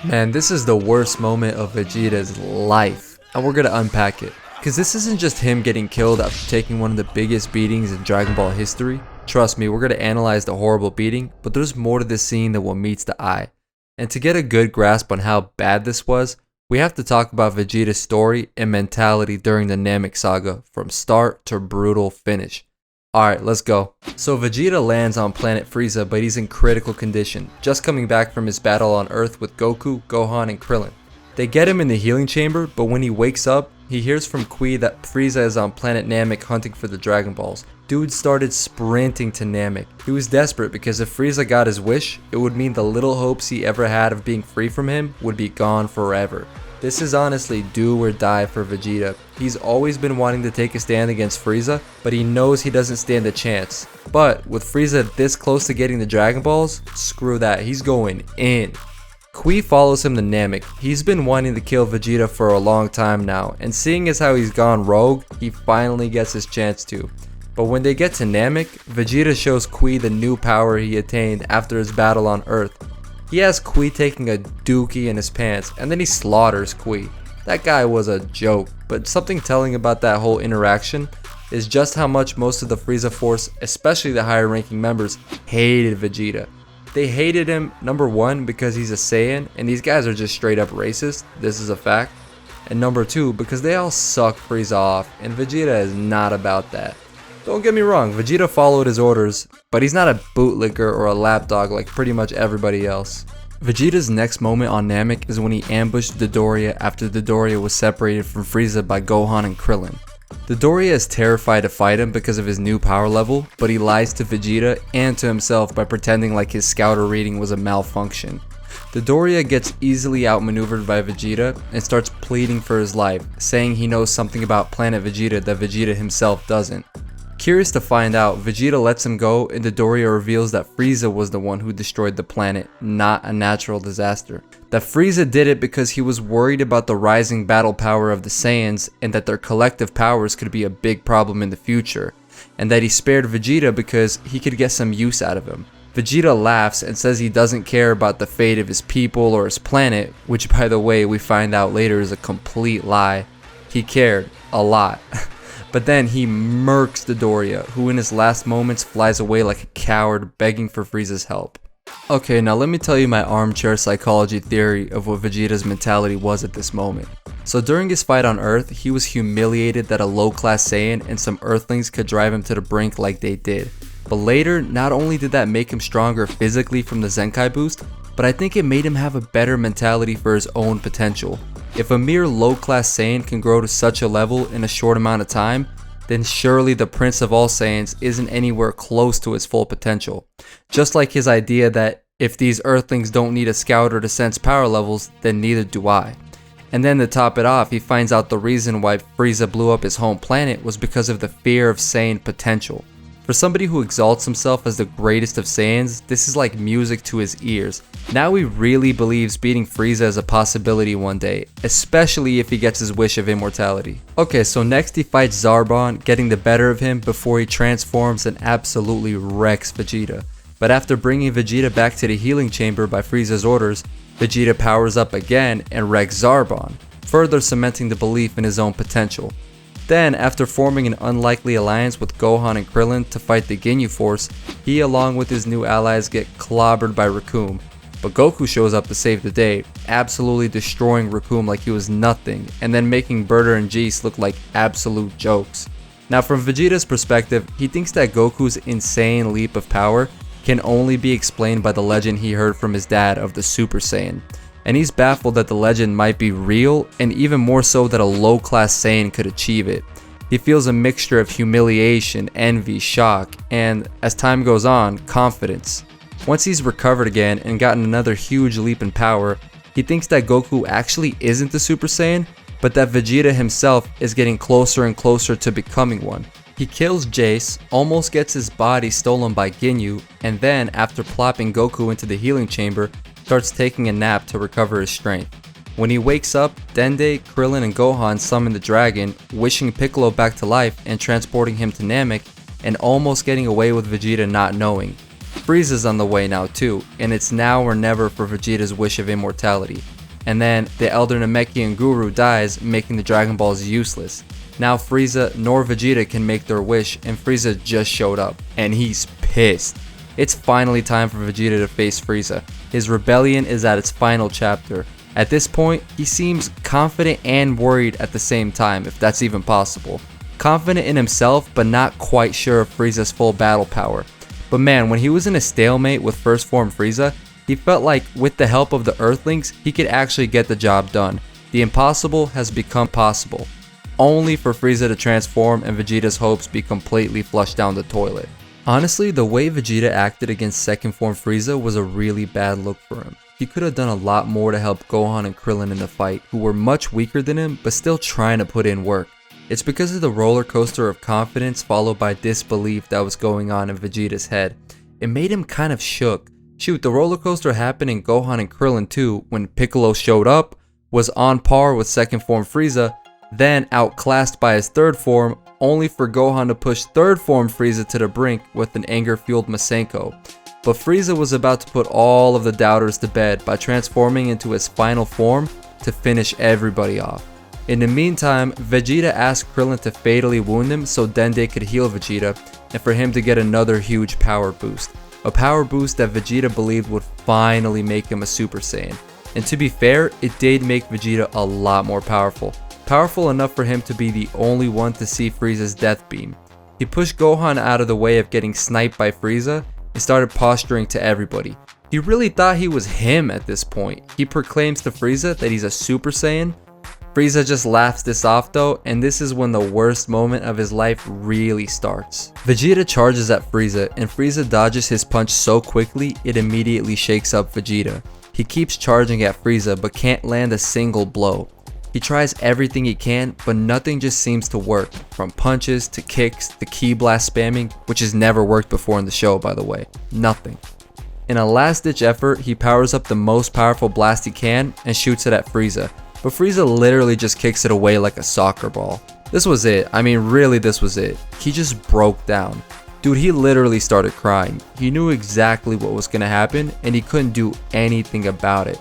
Man, this is the worst moment of Vegeta's life, and we're gonna unpack it. Cause this isn't just him getting killed after taking one of the biggest beatings in Dragon Ball history. Trust me, we're gonna analyze the horrible beating, but there's more to this scene than what meets the eye. And to get a good grasp on how bad this was, we have to talk about Vegeta's story and mentality during the Namek saga, from start to brutal finish. Alright, let's go. So Vegeta lands on planet Frieza, but he's in critical condition, just coming back from his battle on Earth with Goku, Gohan, and Krillin. They get him in the healing chamber, but when he wakes up, he hears from Kui that Frieza is on planet Namek hunting for the Dragon Balls. Dude started sprinting to Namek. He was desperate because if Frieza got his wish, it would mean the little hopes he ever had of being free from him would be gone forever. This is honestly do or die for Vegeta. He's always been wanting to take a stand against Frieza, but he knows he doesn't stand a chance. But with Frieza this close to getting the Dragon Balls, screw that, he's going in. Kui follows him to Namek. He's been wanting to kill Vegeta for a long time now, and seeing as how he's gone rogue, he finally gets his chance to. But when they get to Namek, Vegeta shows Kui the new power he attained after his battle on Earth. He has Kui taking a dookie in his pants, and then he slaughters Kui. That guy was a joke, but something telling about that whole interaction is just how much most of the Frieza Force, especially the higher ranking members, hated Vegeta. They hated him, number one, because he's a Saiyan, and these guys are just straight up racist, this is a fact. And number two, because they all suck Frieza off, and Vegeta is not about that. Don't get me wrong, Vegeta followed his orders, but he's not a bootlicker or a lapdog like pretty much everybody else. Vegeta's next moment on Namek is when he ambushed Dodoria after Dodoria was separated from Frieza by Gohan and Krillin. Dodoria is terrified to fight him because of his new power level, but he lies to Vegeta and to himself by pretending like his scouter reading was a malfunction. Dodoria gets easily outmaneuvered by Vegeta and starts pleading for his life, saying he knows something about Planet Vegeta that Vegeta himself doesn't. Curious to find out, Vegeta lets him go and Dodoria reveals that Frieza was the one who destroyed the planet, not a natural disaster. That Frieza did it because he was worried about the rising battle power of the Saiyans and that their collective powers could be a big problem in the future, and that he spared Vegeta because he could get some use out of him. Vegeta laughs and says he doesn't care about the fate of his people or his planet, which by the way we find out later is a complete lie. He cared, a lot. But then he murks Dodoria, who in his last moments flies away like a coward begging for Frieza's help. Okay, now let me tell you my armchair psychology theory of what Vegeta's mentality was at this moment. So during his fight on Earth, he was humiliated that a low-class Saiyan and some Earthlings could drive him to the brink like they did. But later, not only did that make him stronger physically from the Zenkai boost, but I think it made him have a better mentality for his own potential. If a mere low-class Saiyan can grow to such a level in a short amount of time, then surely the Prince of all Saiyans isn't anywhere close to his full potential. Just like his idea that if these Earthlings don't need a scouter to sense power levels, then neither do I. And then to top it off, he finds out the reason why Frieza blew up his home planet was because of the fear of Saiyan potential. For somebody who exalts himself as the greatest of Saiyans, this is like music to his ears. Now he really believes beating Frieza is a possibility one day, especially if he gets his wish of immortality. Okay, so next he fights Zarbon, getting the better of him before he transforms and absolutely wrecks Vegeta. But after bringing Vegeta back to the healing chamber by Frieza's orders, Vegeta powers up again and wrecks Zarbon, further cementing the belief in his own potential. Then, after forming an unlikely alliance with Gohan and Krillin to fight the Ginyu Force, he along with his new allies get clobbered by Recoome. But Goku shows up to save the day, absolutely destroying Recoome like he was nothing, and then making Berter and Geese look like absolute jokes. Now from Vegeta's perspective, he thinks that Goku's insane leap of power can only be explained by the legend he heard from his dad of the Super Saiyan. And he's baffled that the legend might be real, and even more so that a low-class Saiyan could achieve it. He feels a mixture of humiliation, envy, shock, and, as time goes on, confidence. Once he's recovered again and gotten another huge leap in power, he thinks that Goku actually isn't the Super Saiyan, but that Vegeta himself is getting closer and closer to becoming one. He kills Jace, almost gets his body stolen by Ginyu, and then, after plopping Goku into the healing chamber, starts taking a nap to recover his strength. When he wakes up, Dende, Krillin, and Gohan summon the dragon, wishing Piccolo back to life and transporting him to Namek, and almost getting away with Vegeta not knowing. Frieza's on the way now too, and it's now or never for Vegeta's wish of immortality. And then the Elder Namekian Guru dies, making the Dragon Balls useless. Now Frieza nor Vegeta can make their wish, and Frieza just showed up, and he's pissed. It's finally time for Vegeta to face Frieza. His rebellion is at its final chapter. At this point, he seems confident and worried at the same time, if that's even possible. Confident in himself, but not quite sure of Frieza's full battle power. But man, when he was in a stalemate with First Form Frieza, he felt like with the help of the Earthlings, he could actually get the job done. The impossible has become possible, only for Frieza to transform and Vegeta's hopes be completely flushed down the toilet. Honestly, the way Vegeta acted against Second Form Frieza was a really bad look for him. He could have done a lot more to help Gohan and Krillin in the fight, who were much weaker than him but still trying to put in work. It's because of the roller coaster of confidence followed by disbelief that was going on in Vegeta's head. It made him kind of shook. Shoot, the roller coaster happened in Gohan and Krillin too, when Piccolo showed up, was on par with Second Form Frieza, then outclassed by his third form, only for Gohan to push third form Frieza to the brink with an anger-fueled Masenko. But Frieza was about to put all of the doubters to bed by transforming into his final form to finish everybody off. In the meantime, Vegeta asked Krillin to fatally wound him so Dende could heal Vegeta, and for him to get another huge power boost. A power boost that Vegeta believed would finally make him a Super Saiyan. And to be fair, it did make Vegeta a lot more powerful. Powerful enough for him to be the only one to see Frieza's death beam. He pushed Gohan out of the way of getting sniped by Frieza and started posturing to everybody. He really thought he was him at this point. He proclaims to Frieza that he's a Super Saiyan. Frieza just laughs this off though, and this is when the worst moment of his life really starts. Vegeta charges at Frieza, and Frieza dodges his punch so quickly it immediately shakes up Vegeta. He keeps charging at Frieza but can't land a single blow. He tries everything he can, but nothing just seems to work, from punches to kicks to ki blast spamming, which has never worked before in the show by the way. Nothing. In a last ditch effort, he powers up the most powerful blast he can and shoots it at Frieza, but Frieza literally just kicks it away like a soccer ball. This was it. I mean really this was it. He just broke down. Dude, he literally started crying. He knew exactly what was gonna happen and he couldn't do anything about it.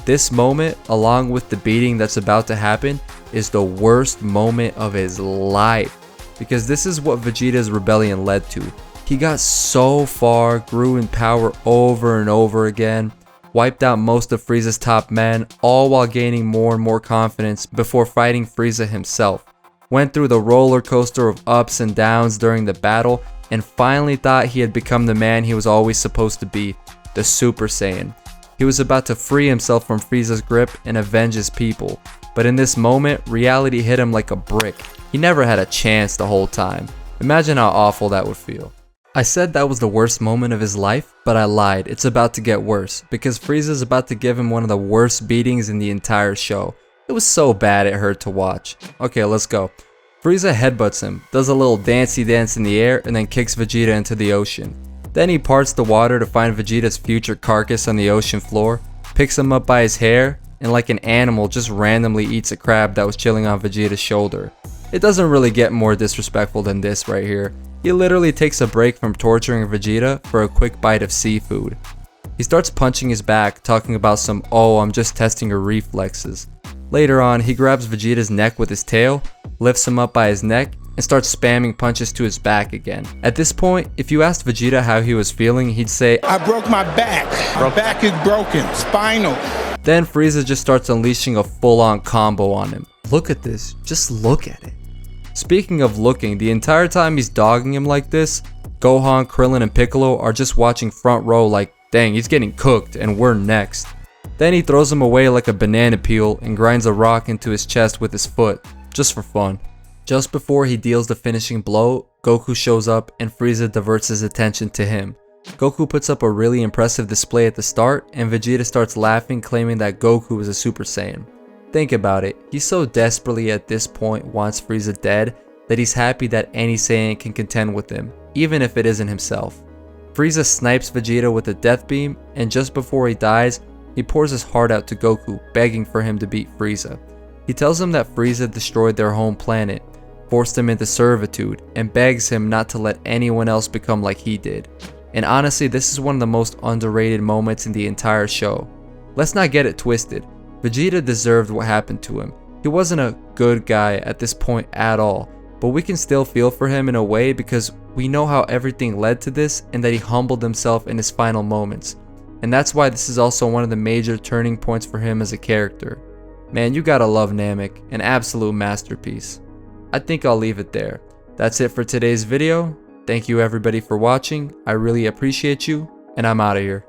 This moment, along with the beating that's about to happen, is the worst moment of his life, because this is what Vegeta's rebellion led to. He got so far, grew in power over and over again, wiped out most of Frieza's top men, all while gaining more and more confidence before fighting Frieza himself. Went through the roller coaster of ups and downs during the battle, and finally thought he had become the man he was always supposed to be, the Super Saiyan. He was about to free himself from Frieza's grip and avenge his people, but in this moment, reality hit him like a brick. He never had a chance the whole time. Imagine how awful that would feel. I said that was the worst moment of his life, but I lied. It's about to get worse, because Frieza's about to give him one of the worst beatings in the entire show. It was so bad it hurt to watch. Okay, let's go. Frieza headbutts him, does a little dancey dance in the air, and then kicks Vegeta into the ocean. Then he parts the water to find Vegeta's future carcass on the ocean floor, picks him up by his hair, and like an animal just randomly eats a crab that was chilling on Vegeta's shoulder. It doesn't really get more disrespectful than this right here. He literally takes a break from torturing Vegeta for a quick bite of seafood. He starts punching his back, talking about some "oh, I'm just testing your reflexes." Later on, he grabs Vegeta's neck with his tail, lifts him up by his neck, and starts spamming punches to his back again. At this point, if you asked Vegeta how he was feeling, he'd say, "I broke my back. My back is broken. Spinal." Then Frieza just starts unleashing a full-on combo on him. Look at this. Just look at it. Speaking of looking, the entire time he's dogging him like this, Gohan, Krillin, and Piccolo are just watching front row like, dang, he's getting cooked and we're next. Then he throws him away like a banana peel and grinds a rock into his chest with his foot, just for fun. Just before he deals the finishing blow, Goku shows up and Frieza diverts his attention to him. Goku puts up a really impressive display at the start and Vegeta starts laughing, claiming that Goku is a Super Saiyan. Think about it, he so desperately at this point wants Frieza dead that he's happy that any Saiyan can contend with him, even if it isn't himself. Frieza snipes Vegeta with a death beam, and just before he dies, he pours his heart out to Goku, begging for him to beat Frieza. He tells him that Frieza destroyed their home planet, forced him into servitude, and begs him not to let anyone else become like he did. And honestly, this is one of the most underrated moments in the entire show. Let's not get it twisted. Vegeta deserved what happened to him. He wasn't a good guy at this point at all, but we can still feel for him in a way because we know how everything led to this and that he humbled himself in his final moments. And that's why this is also one of the major turning points for him as a character. Man, you gotta love Namek, an absolute masterpiece. I think I'll leave it there. That's it for today's video. Thank you everybody for watching. I really appreciate you, and I'm out of here.